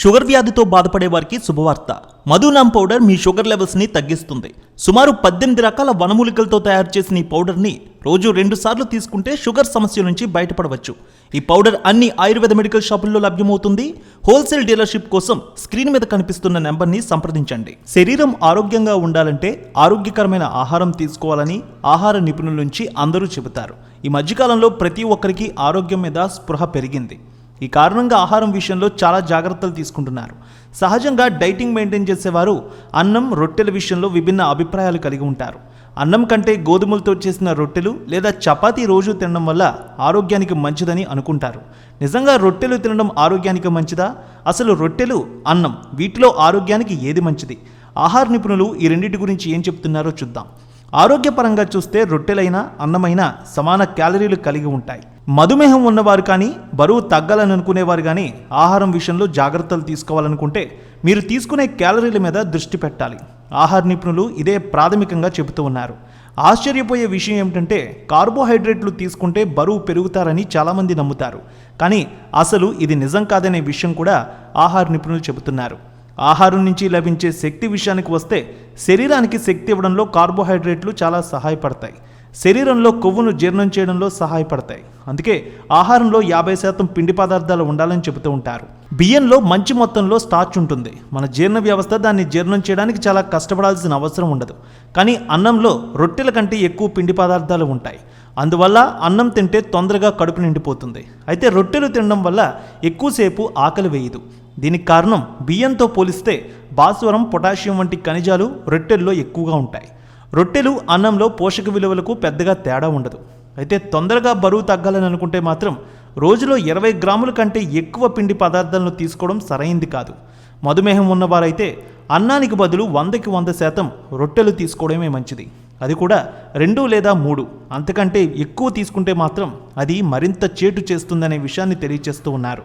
Sugar వ్యాధితో బాధపడే వారికి శుభవార్త. మధునామ్ పౌడర్ మీ షుగర్ లెవెల్స్ ని తగ్గిస్తుంది. సుమారు 18 రకాల వనమూలికలతో తయారు చేసిన ఈ పౌడర్ ని రోజు 2 సార్లు తీసుకుంటే షుగర్ సమస్య నుంచి బయటపడవచ్చు. ఈ పౌడర్ అన్ని ఆయుర్వేద మెడికల్ షాపుల్లో లభ్యమవుతుంది. హోల్సేల్ డీలర్షిప్ కోసం స్క్రీన్ మీద కనిపిస్తున్న నెంబర్ని సంప్రదించండి. శరీరం ఆరోగ్యంగా ఉండాలంటే ఆరోగ్యకరమైన ఆహారం తీసుకోవాలని ఆహార నిపుణుల నుంచి అందరూ చెబుతారు. ఈ మధ్యకాలంలో ప్రతి ఒక్కరికి ఆరోగ్యం మీద స్పృహ పెరిగింది. ఈ కారణంగా ఆహారం విషయంలో చాలా జాగ్రత్తలు తీసుకుంటున్నారు. సహజంగా డైటింగ్ మెయింటైన్ చేసేవారు అన్నం, రొట్టెల విషయంలో విభిన్న అభిప్రాయాలు కలిగి ఉంటారు. అన్నం కంటే గోధుమలతో చేసిన రొట్టెలు లేదా చపాతీ రోజు తినడం వల్ల ఆరోగ్యానికి మంచిదని అనుకుంటారు. నిజంగా రొట్టెలు తినడం ఆరోగ్యానికి మంచిదా? అసలు రొట్టెలు, అన్నం వీటిలో ఆరోగ్యానికి ఏది మంచిది? ఆహార నిపుణులు ఈ రెండింటి గురించి ఏం చెప్తున్నారో చూద్దాం. ఆరోగ్యపరంగా చూస్తే రొట్టెలైనా అన్నమైనా సమాన క్యాలరీలు కలిగి ఉంటాయి. మధుమేహం ఉన్నవారు కానీ, బరువు తగ్గాలని అనుకునేవారు కానీ ఆహారం విషయంలో జాగ్రత్తలు తీసుకోవాలనుకుంటే మీరు తీసుకునే క్యాలరీల మీద దృష్టి పెట్టాలి. ఆహార నిపుణులు ఇదే ప్రాథమికంగా చెబుతూ ఉన్నారు. ఆశ్చర్యపోయే విషయం ఏమిటంటే కార్బోహైడ్రేట్లు తీసుకుంటే బరువు పెరుగుతారని చాలామంది నమ్ముతారు. కానీ అసలు ఇది నిజం కాదనే విషయం కూడా ఆహార నిపుణులు చెబుతున్నారు. ఆహారం నుంచి లభించే శక్తి విషయానికి వస్తే శరీరానికి శక్తి ఇవ్వడంలో కార్బోహైడ్రేట్లు చాలా సహాయపడతాయి. శరీరంలో కొవ్వును జీర్ణం చేయడంలో సహాయపడతాయి. అందుకే ఆహారంలో 50% పిండి పదార్థాలు ఉండాలని చెబుతూ ఉంటారు. బియ్యంలో మంచి మొత్తంలో స్టార్చ్ ఉంటుంది. మన జీర్ణ వ్యవస్థ దాన్ని జీర్ణం చేయడానికి చాలా కష్టపడాల్సిన అవసరం ఉండదు. కానీ అన్నంలో రొట్టెల కంటే ఎక్కువ పిండి పదార్థాలు ఉంటాయి. అందువల్ల అన్నం తింటే తొందరగా కడుపు నిండిపోతుంది. అయితే రొట్టెలు తినడం వల్ల ఎక్కువసేపు ఆకలి వేయదు. దీనికి కారణం బియ్యంతో పోలిస్తే భాస్వరం, పొటాషియం వంటి ఖనిజాలు రొట్టెల్లో ఎక్కువగా ఉంటాయి. రొట్టెలు, అన్నంలో పోషక విలువలకు పెద్దగా తేడా ఉండదు. అయితే తొందరగా బరువు తగ్గాలని అనుకుంటే మాత్రం రోజులో 20 గ్రాముల కంటే ఎక్కువ పిండి పదార్థాలను తీసుకోవడం సరైంది కాదు. మధుమేహం ఉన్నవారైతే అన్నానికి బదులు 100కి 100% రొట్టెలు తీసుకోవడమే మంచిది. అది కూడా 2 లేదా 3, అంతకంటే ఎక్కువ తీసుకుంటే మాత్రం అది మరింత చేటు చేస్తుందనే విషయాన్ని తెలియజేస్తూ ఉన్నారు.